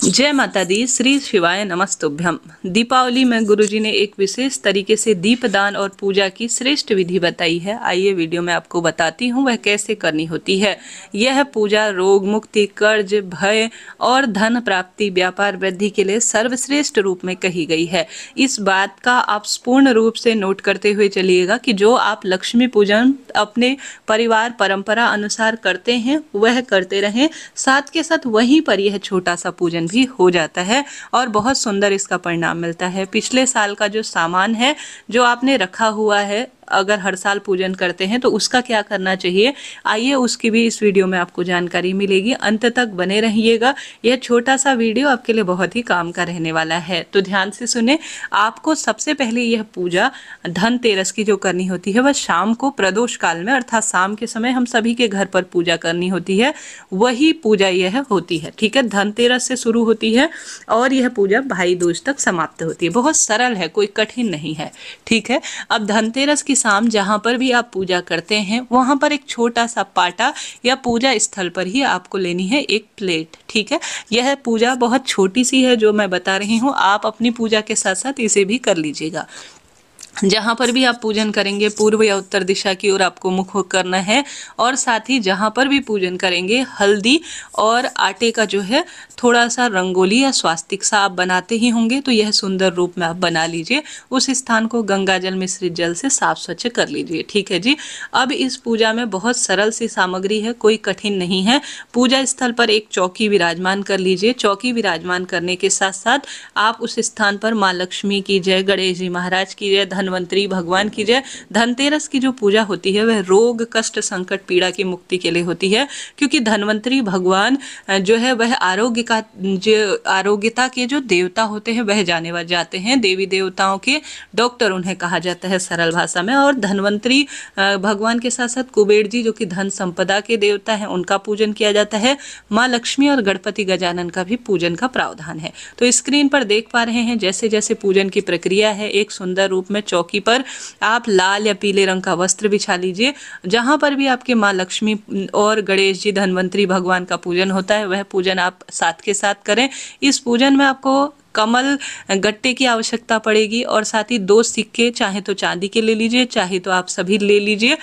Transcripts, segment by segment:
जय माता दी। श्री शिवाय नमस्तुभ्यम। दीपावली में गुरुजी ने एक विशेष तरीके से दीपदान और पूजा की श्रेष्ठ विधि बताई है। आइए वीडियो में आपको बताती हूँ वह कैसे करनी होती है। यह पूजा रोग मुक्ति, कर्ज, भय और धन प्राप्ति, व्यापार वृद्धि के लिए सर्वश्रेष्ठ रूप में कही गई है। इस बात का आप पूर्ण रूप से नोट करते हुए चलिएगा कि जो आप लक्ष्मी पूजन अपने परिवार परंपरा अनुसार करते हैं वह करते रहें, साथ के साथ वहीं पर यह छोटा सा पूजन भी हो जाता है और बहुत सुंदर इसका परिणाम मिलता है। पिछले साल का जो सामान है जो आपने रखा हुआ है, अगर हर साल पूजन करते हैं तो उसका क्या करना चाहिए, आइए उसकी भी इस वीडियो में आपको जानकारी मिलेगी। अंत तक बने रहिएगा, यह छोटा सा वीडियो आपके लिए बहुत ही काम का रहने वाला है। तो ध्यान से सुने। आपको सबसे पहले यह पूजा धनतेरस की जो करनी होती है वह शाम को प्रदोष काल में, अर्थात शाम के समय हम सभी के घर पर पूजा करनी होती है, वही पूजा यह होती है। ठीक है, धनतेरस से शुरू होती है और यह पूजा भाई दूज तक समाप्त होती है। बहुत सरल है, कोई कठिन नहीं है। ठीक है, अब धनतेरस की शाम जहां पर भी आप पूजा करते हैं वहां पर एक छोटा सा पाटा या पूजा स्थल पर ही आपको लेनी है एक प्लेट। ठीक है, यह पूजा बहुत छोटी सी है जो मैं बता रही हूँ, आप अपनी पूजा के साथ साथ इसे भी कर लीजिएगा। जहाँ पर भी आप पूजन करेंगे पूर्व या उत्तर दिशा की ओर आपको मुख करना है और साथ ही जहाँ पर भी पूजन करेंगे हल्दी और आटे का जो है थोड़ा सा रंगोली या स्वास्तिक सा आप बनाते ही होंगे, तो यह सुंदर रूप में आप बना लीजिए। उस स्थान को गंगा जल मिश्रित जल से साफ स्वच्छ कर लीजिए। ठीक है जी। अब इस पूजा में बहुत सरल सी सामग्री है, कोई कठिन नहीं है। पूजा स्थल पर एक चौकी विराजमान कर लीजिए। चौकी विराजमान करने के साथ साथ आप उस स्थान पर माँ लक्ष्मी की जय, गणेश जी महाराज की जय, धन्वंतरी भगवान की जय। धनतेरस की जो पूजा होती है वह रोग कष्ट संकट पीड़ा की मुक्ति के लिए होती है, क्योंकि धन्वंतरी भगवान जो है वह आरोग्यता के जो देवता होते हैं वह जाते हैं। देवी देवताओं के डॉक्टर उन्हें कहा जाता है सरल भाषा में। और धन्वंतरी भगवान के साथ साथ कुबेर जी जो कि धन संपदा के देवता हैं उनका पूजन किया जाता है। माँ लक्ष्मी और गणपति गजानन का भी पूजन का प्रावधान है। तो स्क्रीन पर देख पा रहे हैं जैसे जैसे पूजन की प्रक्रिया है। एक सुंदर रूप में चौकी पर आप लाल या पीले रंग का वस्त्र बिछा लीजिए। जहां पर भी आपके माँ लक्ष्मी और गणेश जी धन्वंतरी भगवान का पूजन होता है वह पूजन आप साथ के साथ करें। इस पूजन में आपको कमल गट्टे की आवश्यकता पड़ेगी और साथ ही 2 सिक्के, चाहे तो चांदी के ले लीजिए, चाहे तो आप सभी ले लीजिए।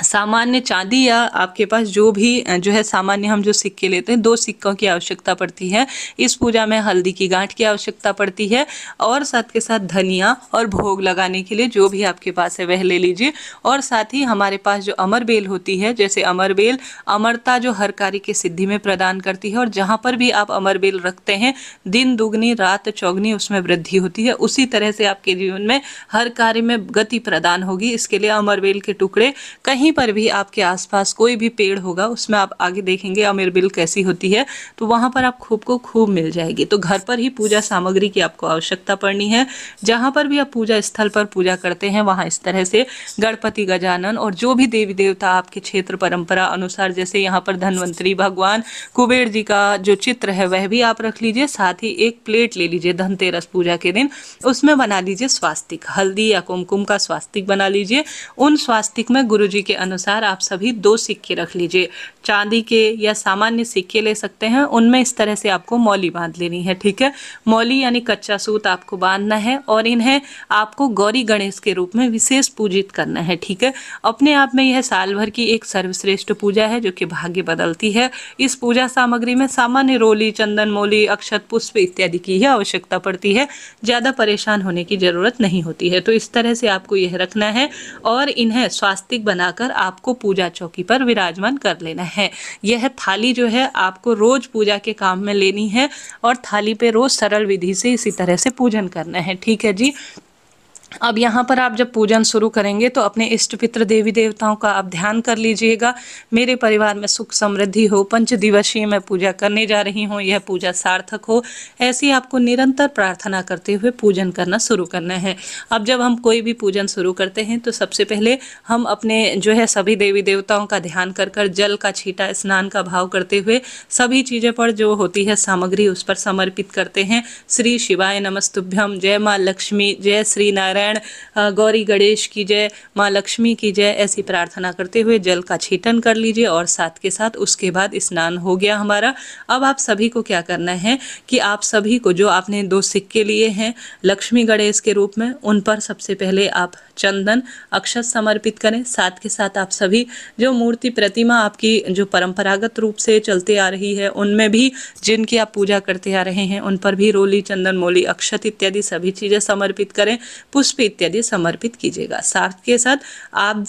सामान्य चांदी या आपके पास जो भी जो है सामान्य हम जो सिक्के लेते हैं 2 सिक्कों की आवश्यकता पड़ती है। इस पूजा में हल्दी की गांठ की आवश्यकता पड़ती है और साथ के साथ धनिया और भोग लगाने के लिए जो भी आपके पास है वह ले लीजिए। और साथ ही हमारे पास जो अमर बेल होती है, जैसे अमर बेल अमरता जो हर कार्य की सिद्धि में प्रदान करती है, और जहाँ पर भी आप अमर बेल रखते हैं दिन दुगनी रात चौगनी उसमें वृद्धि होती है। उसी तरह से आपके जीवन में हर कार्य में गति प्रदान होगी। इसके लिए अमर बेल के टुकड़े, कहीं पर भी आपके आसपास कोई भी पेड़ होगा उसमें आप आगे देखेंगे अमर बेल कैसी होती है, तो वहां पर आप खूब मिल जाएगी। तो घर पर ही पूजा सामग्री की आपको आवश्यकता पड़नी है। जहां पर भी आप पूजा स्थल पर पूजा करते हैं वहां इस तरह से गणपति गजानन और जो भी देवी देवता आपके क्षेत्र परंपरा अनुसार, जैसे यहाँ पर धन्वंतरी भगवान, कुबेर जी का जो चित्र है वह भी आप रख लीजिए। साथ ही एक प्लेट ले लीजिए धनतेरस पूजा के दिन, उसमें बना लीजिए स्वास्तिक, हल्दी या कुमकुम का स्वास्तिक बना लीजिए। उन स्वास्तिक में गुरु जी के अनुसार आप सभी 2 सिक्के रख लीजिए। चांदी के या सामान्य सिक्के ले सकते हैं, उनमें इस तरह से आपको मौली बांध लेनी है। ठीक है, मौली यानी कच्चा सूत आपको बांधना है और इन्हें आपको गौरी गणेश के रूप में विशेष पूजित करना है। ठीक है, अपने आप में यह साल भर की एक सर्वश्रेष्ठ पूजा है जो कि भाग्य बदलती है। इस पूजा सामग्री में सामान्य रोली, चंदन, मौली, अक्षत, पुष्प इत्यादि की ही आवश्यकता पड़ती है। ज्यादा परेशान होने की जरूरत नहीं होती है। तो इस तरह से आपको यह रखना है और इन्हें स्वास्तिक बनाकर आपको पूजा चौकी पर विराजमान कर लेना है। यह थाली जो है आपको रोज पूजा के काम में लेनी है और थाली पे रोज सरल विधि से इसी तरह से पूजन करना है। ठीक है जी। अब यहाँ पर आप जब पूजन शुरू करेंगे तो अपने इष्ट पितृ देवी देवताओं का आप ध्यान कर लीजिएगा। मेरे परिवार में सुख समृद्धि हो, 5 दिवसीय मैं पूजा करने जा रही हूँ, यह पूजा सार्थक हो, ऐसी आपको निरंतर प्रार्थना करते हुए पूजन करना शुरू करना है। अब जब हम कोई भी पूजन शुरू करते हैं तो सबसे पहले हम अपने जो है सभी देवी देवताओं का ध्यान कर जल का छींटा स्नान का भाव करते हुए सभी चीज़ों पर जो होती है सामग्री उस पर समर्पित करते हैं। श्री शिवाय नमस्तुभ्यम, जय माँ लक्ष्मी, जय श्री नारायण, नारायण, गौरी गणेश की जय, माँ लक्ष्मी की जय, ऐसी प्रार्थना करते हुए जल का छीटन कर लीजिए। और साथ के साथ उसके बाद स्नान हो गया हमारा। अब आप सभी को क्या करना है कि आप सभी को जो आपने 2 सिक्के लिए हैं लक्ष्मी गणेश के रूप में, उन पर सबसे पहले आप चंदन अक्षत समर्पित करें। साथ के साथ आप सभी जो मूर्ति प्रतिमा आपकी जो परंपरागत रूप से चलते आ रही है, उनमें भी जिनकी आप पूजा करते आ रहे हैं, उन पर भी रोली, चंदन, मोली, अक्षत इत्यादि सभी चीज़ें समर्पित करें, पुष्प इत्यादि समर्पित कीजिएगा। साथ के साथ आप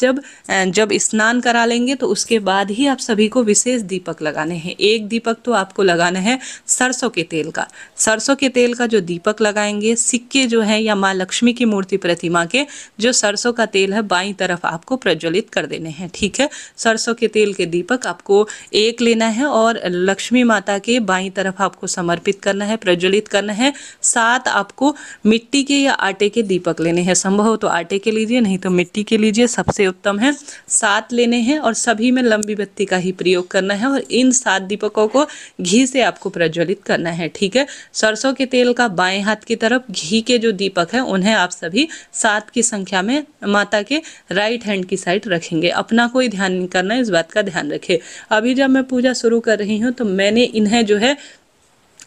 जब स्नान करा लेंगे तो उसके बाद ही आप सभी को विशेष दीपक लगाने हैं। एक दीपक तो आपको लगाना है सरसों के तेल का। सरसों के तेल का जो दीपक लगाएंगे, सिक्के जो है या माँ लक्ष्मी की मूर्ति प्रतिमा के जो सरसों का तेल है बाईं तरफ आपको प्रज्वलित कर देने हैं। ठीक है, सरसों के तेल के दीपक आपको एक लेना है और लक्ष्मी माता के बाईं तरफ आपको समर्पित करना है, प्रज्वलित करना है। 7 आपको मिट्टी के या आटे के दीपक लेने हैं। संभव हो तो आटे के लीजिए, नहीं तो मिट्टी के लीजिए, सबसे उत्तम है। 7 लेने हैं और सभी में लंबी बत्ती का ही प्रयोग करना है और इन 7 दीपकों को घी से आपको प्रज्वलित करना है। ठीक है, सरसों के तेल का बाएं हाथ की तरफ, घी के जो दीपक है उन्हें आप सभी 7 की संख्या में माता के राइट हैंड की साइड रखेंगे। अपना कोई ध्यान नहीं करना है, इस बात का ध्यान रखें। अभी जब मैं पूजा शुरू कर रही हूँ तो मैंने इन्हें जो है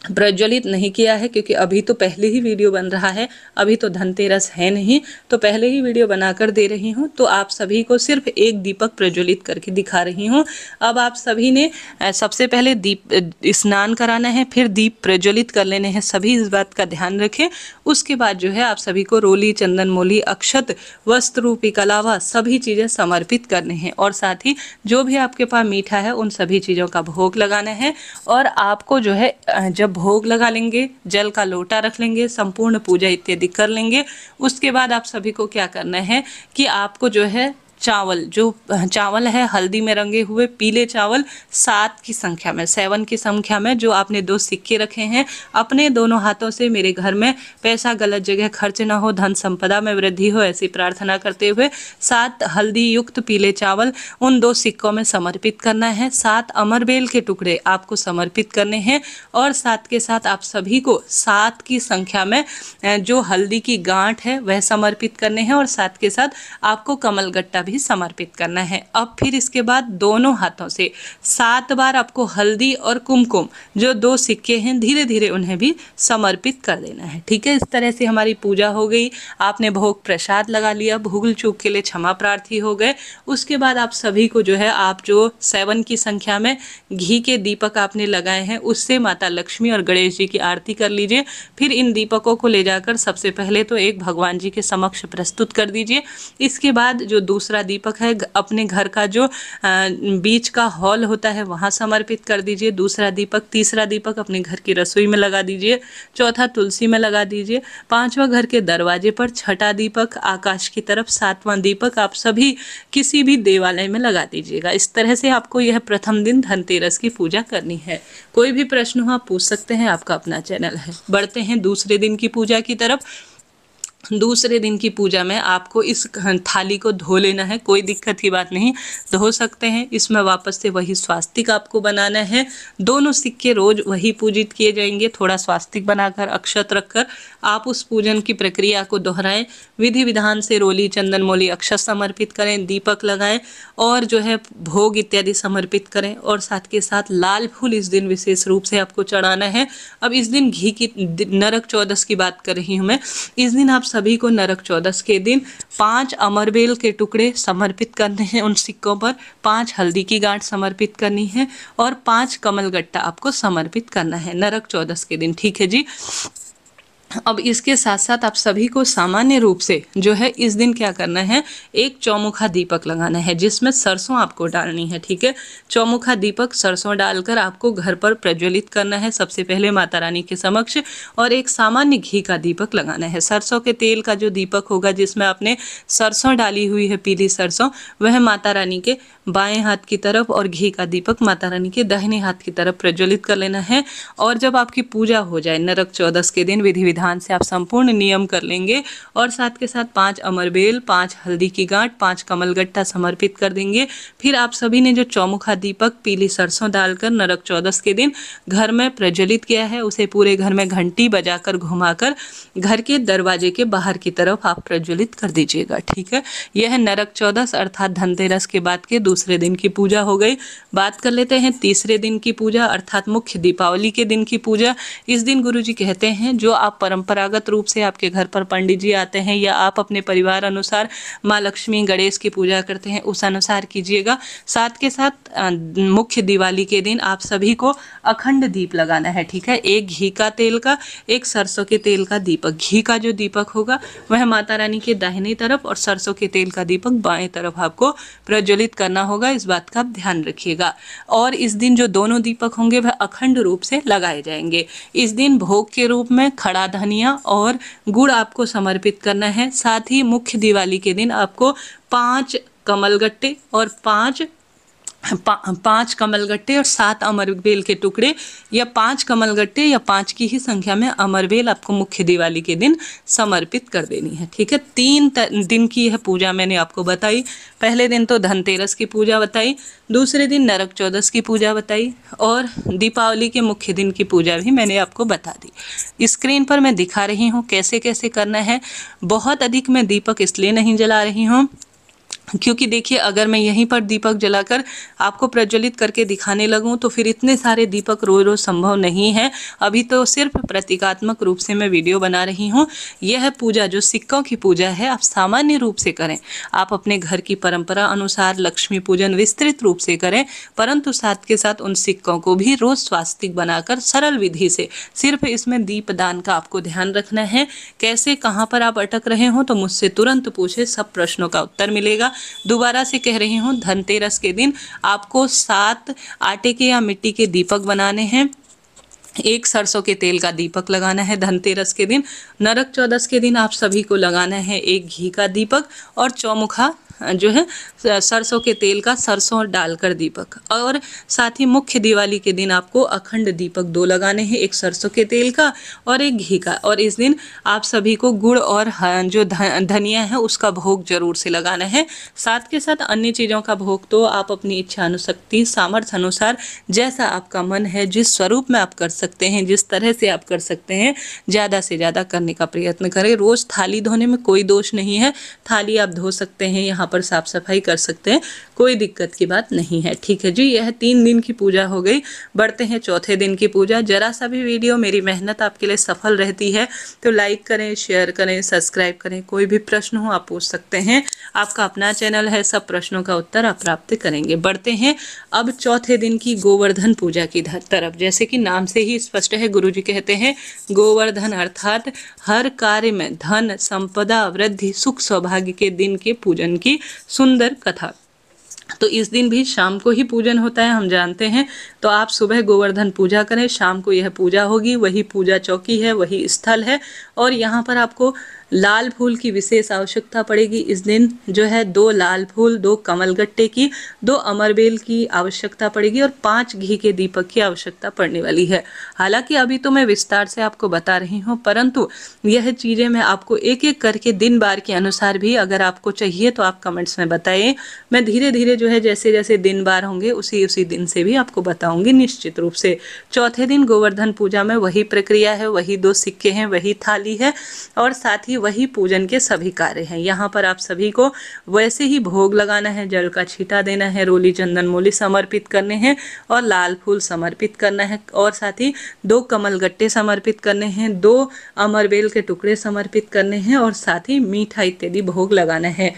प्रज्वलित नहीं किया है, क्योंकि अभी तो पहले ही वीडियो बन रहा है, अभी तो धनतेरस है नहीं, तो पहले ही वीडियो बनाकर दे रही हूँ। तो आप सभी को सिर्फ एक दीपक प्रज्वलित करके दिखा रही हूँ। अब आप सभी ने सबसे पहले दीप स्नान कराना है, फिर दीप प्रज्वलित कर लेने हैं, सभी इस बात का ध्यान रखें। उसके बाद जो है आप सभी को रोली, चंदन, मोली, अक्षत, वस्त्र रूपी कलावा सभी चीज़ें समर्पित करने हैं और साथ ही जो भी आपके पास मीठा है उन सभी चीज़ों का भोग लगाना है। और आपको जो है जब भोग लगा लेंगे, जल का लोटा रख लेंगे, संपूर्ण पूजा इत्यादि कर लेंगे, उसके बाद आप सभी को क्या करना है कि आपको जो है चावल है हल्दी में रंगे हुए पीले चावल 7 की संख्या में, 7 की संख्या में जो आपने 2 सिक्के रखे हैं, अपने दोनों हाथों से मेरे घर में पैसा गलत जगह खर्च ना हो, धन संपदा में वृद्धि हो, ऐसी प्रार्थना करते हुए 7 हल्दी युक्त पीले चावल उन 2 सिक्कों में समर्पित करना है। 7 अमरबेल के टुकड़े आपको समर्पित करने हैं और साथ के साथ आप सभी को 7 की संख्या में जो हल्दी की गांठ है वह समर्पित करने हैं और साथ के साथ आपको कमल गट्टा भी समर्पित करना है। अब फिर इसके बाद दोनों हाथों से 7 बार आपको हल्दी और कुमकुम जो 2 सिक्के हैं धीरे धीरे उन्हें भी समर्पित कर देना है। ठीक है, इस तरह से हमारी पूजा हो गई। आपने भोग प्रसाद लगा लिया, भूल चूक के लिए क्षमा प्रार्थी हो गए। उसके बाद आप सभी को जो है आप जो 7 की संख्या में घी के दीपक आपने लगाए हैं उससे माता लक्ष्मी और गणेश जी की आरती कर लीजिए। फिर इन दीपकों को ले जाकर सबसे पहले तो एक भगवान जी के समक्ष प्रस्तुत कर दीजिए। इसके बाद जो दूसरा दीपक है अपने घर का जो बीच का हॉल होता है वहाँ समर्पित कर दीजिए। दूसरा दीपक, तीसरा दीपक अपने घर की रसोई में लगा दीजिए। चौथा तुलसी में लगा दीजिए। 5वां घर के दरवाजे पर। 6ठा दीपक आकाश की तरफ। 7वां दीपक आप सभी किसी भी देवालय में लगा दीजिएगा। इस तरह से आपको यह प्रथम दिन धनतेरस की पूजा करनी है। कोई भी प्रश्न हो आप पूछ सकते हैं, आपका अपना चैनल है। बढ़ते हैं दूसरे दिन की पूजा की तरफ। दूसरे दिन की पूजा में आपको इस थाली को धो लेना है, कोई दिक्कत की बात नहीं, धो सकते हैं। इसमें वापस से वही स्वास्तिक आपको बनाना है। दोनों सिक्के रोज वही पूजित किए जाएंगे। थोड़ा स्वास्तिक बनाकर अक्षत रखकर आप उस पूजन की प्रक्रिया को दोहराएं। विधि विधान से रोली, चंदन, मोली, अक्षत समर्पित करें, दीपक लगाएं और जो है भोग इत्यादि समर्पित करें। और साथ के साथ लाल फूल इस दिन विशेष रूप से आपको चढ़ाना है। अब इस दिन घी की नरक चौदस की बात कर रही हूँ मैं। इस दिन आप सभी को नरक चौदस के दिन 5 अमरबेल के टुकड़े समर्पित करने हैं। उन सिक्कों पर 5 हल्दी की गांठ समर्पित करनी है और 5 कमल गट्टा आपको समर्पित करना है नरक चौदस के दिन। ठीक है जी। अब इसके साथ साथ आप सभी को सामान्य रूप से जो है इस दिन क्या करना है, एक चौमुखा दीपक लगाना है जिसमें सरसों आपको डालनी है। ठीक है, चौमुखा दीपक सरसों डालकर आपको घर पर प्रज्वलित करना है सबसे पहले माता रानी के समक्ष। और एक सामान्य घी का दीपक लगाना है। सरसों के तेल का जो दीपक होगा जिसमें आपने सरसों डाली हुई है, पीली सरसों, वह माता रानी के बाएं हाथ की तरफ और घी का दीपक माता रानी के दाहिने हाथ की तरफ प्रज्वलित कर लेना है। और जब आपकी पूजा हो जाए नरक चौदस के दिन विधि विधान ध्यान से आप संपूर्ण नियम कर लेंगे और साथ के साथ 5 अमरबेल, 5 हल्दी की गांठ, 5 कमलगट्टा समर्पित कर देंगे। फिर आप सभी ने जो चौमुखा दीपक पीली सरसों डालकर नरक चौदस के दिन घर में प्रज्वलित किया है, उसे पूरे घर में घंटी बजाकर घुमाकर घर के दरवाजे के बाहर की तरफ आप प्रज्वलित कर दीजिएगा। ठीक है, यह नरक चौदस अर्थात धनतेरस के बाद के दूसरे दिन की पूजा हो गई। बात कर लेते हैं तीसरे दिन की पूजा अर्थात मुख्य दीपावली के दिन की पूजा। इस दिन गुरुजी कहते हैं जो आप परंपरागत रूप से आपके घर पर पंडित जी आते हैं या आप अपने परिवार अनुसार माँ लक्ष्मी गणेश की पूजा करते हैं उस अनुसार कीजिएगा। साथ के साथ मुख्य दिवाली के दिन आप सभी को अखंड दीप लगाना है। ठीक है, एक घी का तेल का, एक सरसों के तेल का दीपक। घी का जो दीपक होगा वह माता रानी के दाहिनी तरफ और सरसों के तेल का दीपक बाएं तरफ आपको प्रज्वलित करना होगा। इस बात का आप ध्यान रखिएगा। और इस दिन जो दोनों दीपक होंगे वह अखंड रूप से लगाए जाएंगे। इस दिन भोग के रूप में खड़ा धनिया और गुड़ आपको समर्पित करना है। साथ ही मुख्य दिवाली के दिन आपको 5 कमलगट्टे और 5 कमलगट्टे और 7 अमरबेल के टुकड़े या 5 कमलगट्टे या 5 की ही संख्या में अमरबेल आपको मुख्य दिवाली के दिन समर्पित कर देनी है। ठीक है, 3 दिन की यह पूजा मैंने आपको बताई। पहले दिन तो धनतेरस की पूजा बताई, दूसरे दिन नरक चौदस की पूजा बताई और दीपावली के मुख्य दिन की पूजा भी मैंने आपको बता दी। स्क्रीन पर मैं दिखा रही हूँ कैसे कैसे करना है। बहुत अधिक मैं दीपक इसलिए नहीं जला रही हूँ क्योंकि देखिए अगर मैं यहीं पर दीपक जलाकर आपको प्रज्वलित करके दिखाने लगूं तो फिर इतने सारे दीपक रोज रोज संभव नहीं है। अभी तो सिर्फ प्रतीकात्मक रूप से मैं वीडियो बना रही हूं। यह पूजा जो सिक्कों की पूजा है आप सामान्य रूप से करें, आप अपने घर की परंपरा अनुसार लक्ष्मी पूजन विस्तृत रूप से करें, परंतु साथ के साथ उन सिक्कों को भी रोज स्वास्तिक बनाकर सरल विधि से सिर्फ इसमें दीपदान का आपको ध्यान रखना है। कैसे कहाँ पर आप अटक रहे हो तो मुझसे तुरंत पूछे, सब प्रश्नों का उत्तर मिलेगा। दोबारा से कह रही हूँ, धनतेरस के दिन आपको 7 आटे के या मिट्टी के दीपक बनाने हैं। एक सरसों के तेल का दीपक लगाना है धनतेरस के दिन। नरक चौदस के दिन आप सभी को लगाना है एक घी का दीपक और चौमुखा जो है सरसों के तेल का सरसों डालकर दीपक। और साथ ही मुख्य दिवाली के दिन आपको अखंड दीपक 2 लगाने हैं, एक सरसों के तेल का और एक घी का। और इस दिन आप सभी को गुड़ और जो धनिया है उसका भोग जरूर से लगाना है। साथ के साथ अन्य चीज़ों का भोग तो आप अपनी इच्छा अनुशक्ति सामर्थ्य अनुसार जैसा आपका मन है, जिस स्वरूप में आप कर सकते हैं, जिस तरह से आप कर सकते हैं, ज़्यादा से ज़्यादा करने का प्रयत्न करें। रोज़ थाली धोने में कोई दोष नहीं है, थाली आप धो सकते हैं, यहाँ पर साफ सफाई कर सकते हैं, कोई दिक्कत की बात नहीं है। ठीक है जी, यह 3 दिन की पूजा हो गई। बढ़ते हैं चौथे दिन की पूजा। जरा सा भी वीडियो मेरी मेहनत आपके लिए सफल रहती है तो लाइक करें, शेयर करें, सब्सक्राइब करें। कोई भी प्रश्न हो आप पूछ सकते हैं, आपका अपना चैनल है, सब प्रश्नों का उत्तर आप प्राप्त करेंगे। बढ़ते हैं अब चौथे दिन की गोवर्धन पूजा की तरफ। जैसे कि नाम से ही स्पष्ट है, गुरुजी कहते हैं गोवर्धन अर्थात हर कार्य में धन संपदा वृद्धि सुख सौभाग्य के दिन के पूजन की सुंदर कथा। तो इस दिन भी शाम को ही पूजन होता है, हम जानते हैं। तो आप सुबह गोवर्धन पूजा करें, शाम को यह पूजा होगी। वही पूजा चौकी है, वही स्थल है और यहाँ पर आपको लाल फूल की विशेष आवश्यकता पड़ेगी। इस दिन जो है 2 लाल फूल, 2 कमलगट्टे की, 2 अमरबेल की आवश्यकता पड़ेगी और 5 घी के दीपक की आवश्यकता पड़ने वाली है। हालांकि अभी तो मैं विस्तार से आपको बता रही हूँ, परंतु यह चीज़ें मैं आपको एक एक करके दिन बार के अनुसार भी अगर आपको चाहिए तो आप कमेंट्स में बताइए। मैं धीरे धीरे जो है जैसे जैसे दिन बार होंगे उसी दिन से भी आपको बताऊंगी निश्चित रूप से। चौथे दिन गोवर्धन पूजा में वही प्रक्रिया है, वही 2 सिक्के हैं, वही थाली है और साथ ही वही पूजन के सभी कार्य हैं। यहाँ पर आप सभी को वैसे ही भोग लगाना है, जल का छींटा देना है, रोली चंदन मोली समर्पित करने हैं और लाल फूल समर्पित करना है और साथ ही 2 कमलगट्टे समर्पित करने हैं, 2 अमरबेल के टुकड़े समर्पित करने हैं और साथ ही मीठा इत्यादि भोग लगाना है।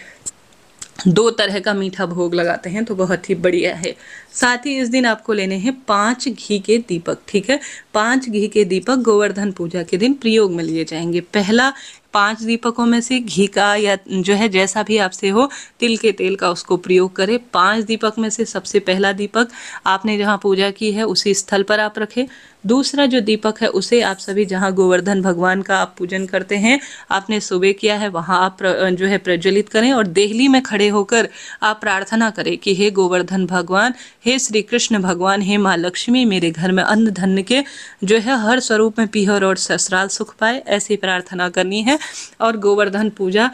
2 तरह का मीठा भोग लगाते हैं तो बहुत ही बढ़िया है। साथ ही इस दिन आपको लेने हैं 5 घी के दीपक। ठीक है, 5 घी के दीपक गोवर्धन पूजा के दिन प्रयोग में लिए जाएंगे। पहला 5 दीपकों में से घी का या जो है जैसा भी आपसे हो तिल के तेल का उसको प्रयोग करें। 5 दीपक में से सबसे पहला दीपक आपने जहाँ पूजा की है उसी स्थल पर आप रखें। दूसरा जो दीपक है उसे आप सभी जहाँ गोवर्धन भगवान का आप पूजन करते हैं, आपने सुबह किया है, वहाँ आप जो है प्रज्वलित करें और देहली में खड़े होकर आप प्रार्थना करें कि हे गोवर्धन भगवान, हे श्री कृष्ण भगवान, हे माँ लक्ष्मी, मेरे घर में अन्न धन्य के जो है हर स्वरूप में पीहर और ससुराल सुख पाए, ऐसी प्रार्थना करनी है। और गोवर्धन पूजा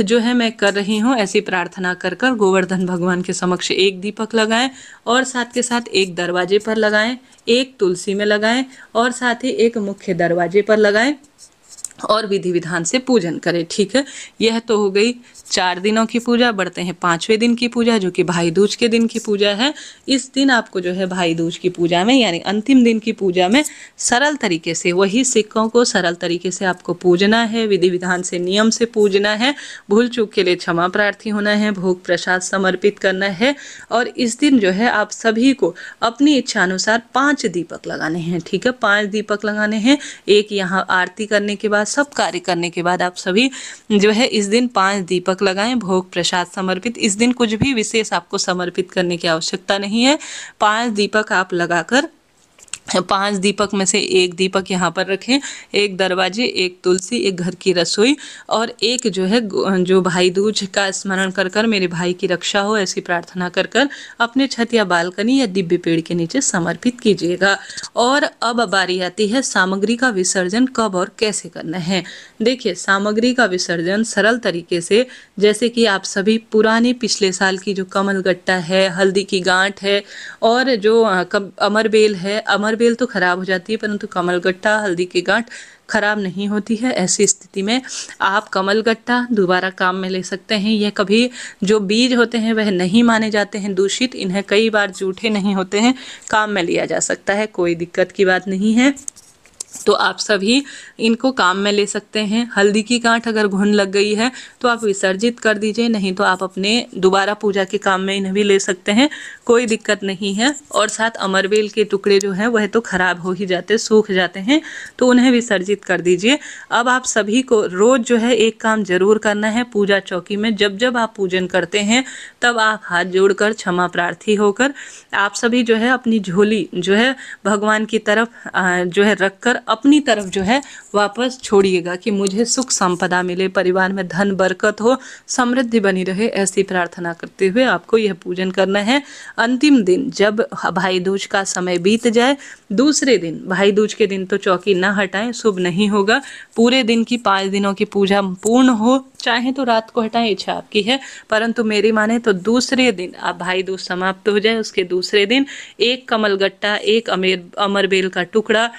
जो है मैं कर रही हूँ, ऐसी प्रार्थना कर कर गोवर्धन भगवान के समक्ष एक दीपक लगाएं और साथ के साथ एक दरवाजे पर लगाएं, एक तुलसी में लगाएं और साथ ही एक मुख्य दरवाजे पर लगाएं और विधि विधान से पूजन करें। ठीक है, यह तो हो गई 4 दिनों की पूजा। बढ़ते हैं 5वें दिन की पूजा, जो कि भाई दूज के दिन की पूजा है। इस दिन आपको जो है भाई दूज की पूजा में यानी अंतिम दिन की पूजा में सरल तरीके से वही सिक्कों को सरल तरीके से आपको पूजना है, विधि विधान से नियम से पूजना है, भूल चूक के लिए क्षमा प्रार्थी होना है, भोग प्रसाद समर्पित करना है। और इस दिन जो है आप सभी को अपनी इच्छा अनुसार 5 दीपक लगाने हैं। ठीक है, 5 दीपक लगाने हैं। एक यहाँ आरती करने के बाद, सब कार्य करने के बाद आप सभी जो है इस दिन 5 दीपक लगाएं, भोग प्रसाद समर्पित। इस दिन कुछ भी विशेष आपको समर्पित करने की आवश्यकता नहीं है। 5 दीपक आप लगाकर 5 दीपक में से एक दीपक यहाँ पर रखें, एक दरवाजे, एक तुलसी, एक घर की रसोई और एक जो है जो भाई दूज का स्मरण कर कर मेरे भाई की रक्षा हो, ऐसी प्रार्थना कर कर अपने छत या बालकनी या दिव्य पेड़ के नीचे समर्पित कीजिएगा। और अब बारी आती है सामग्री का विसर्जन कब और कैसे करना है। देखिए, सामग्री का विसर्जन सरल तरीके से, जैसे कि आप सभी पुराने पिछले साल की जो कमल गट्टा है, हल्दी की गांठ है और जो अमरबेल है, अमरबेल तो खराब हो जाती है परंतु कमलगट्टा, हल्दी की गांठ खराब नहीं होती है। ऐसी स्थिति में आप कमलगट्टा दोबारा काम में ले सकते हैं। यह कभी जो बीज होते हैं वह नहीं माने जाते हैं दूषित, इन्हें कई बार जूठे नहीं होते हैं, काम में लिया जा सकता है, कोई दिक्कत की बात नहीं है। तो आप सभी इनको काम में ले सकते हैं। हल्दी की गांठ अगर घुन लग गई है तो आप विसर्जित कर दीजिए, नहीं तो आप अपने दोबारा पूजा के काम में इन्हें भी ले सकते हैं, कोई दिक्कत नहीं है। और साथ अमरबेल के टुकड़े जो हैं वह तो खराब हो ही जाते, सूख जाते हैं, तो उन्हें विसर्जित कर दीजिए। अब आप सभी को रोज जो है एक काम जरूर करना है पूजा चौकी में। जब जब आप पूजन करते हैं तब आप हाथ जोड़कर क्षमा प्रार्थी होकर आप सभी जो है अपनी झोली जो है भगवान की तरफ जो है रखकर अपनी तरफ जो है वापस छोड़िएगा कि मुझे सुख संपदा मिले, परिवार में धन बरकत हो, समृद्धि बनी रहे, ऐसी प्रार्थना करते हुए आपको यह पूजन करना है। अंतिम दिन जब भाई दूज का समय बीत जाए, दूसरे दिन भाई दूज के दिन तो चौकी ना हटाएं, शुभ नहीं होगा। पूरे दिन की 5 दिनों की पूजा पूर्ण हो, चाहे तो रात को हटाएं, इच्छा आपकी है, परंतु मेरी माने तो दूसरे दिन आप भाई दूज समाप्त हो जाए उसके दूसरे दिन एक कमलगट्टा, एक अमरबेल का टुकड़ा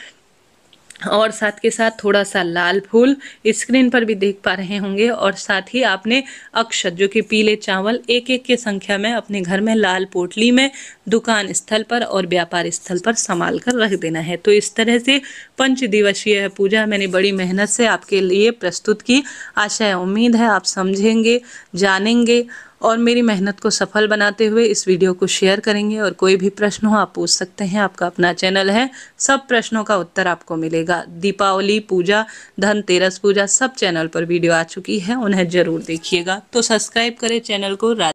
और साथ के साथ थोड़ा सा लाल फूल, स्क्रीन पर भी देख पा रहे होंगे, और साथ ही आपने अक्षत जो कि पीले चावल एक एक के संख्या में अपने घर में लाल पोटली में दुकान स्थल पर और व्यापार स्थल पर संभाल कर रख देना है। तो इस तरह से 5 दिवसीय पूजा मैंने बड़ी मेहनत से आपके लिए प्रस्तुत की। आशा है, उम्मीद है आप समझेंगे, जानेंगे और मेरी मेहनत को सफल बनाते हुए इस वीडियो को शेयर करेंगे। और कोई भी प्रश्न हो आप पूछ सकते हैं, आपका अपना चैनल है, सब प्रश्नों का उत्तर आपको मिलेगा। दीपावली पूजा, धनतेरस पूजा, सब चैनल पर वीडियो आ चुकी है, उन्हें जरूर देखिएगा। तो सब्सक्राइब करें चैनल को।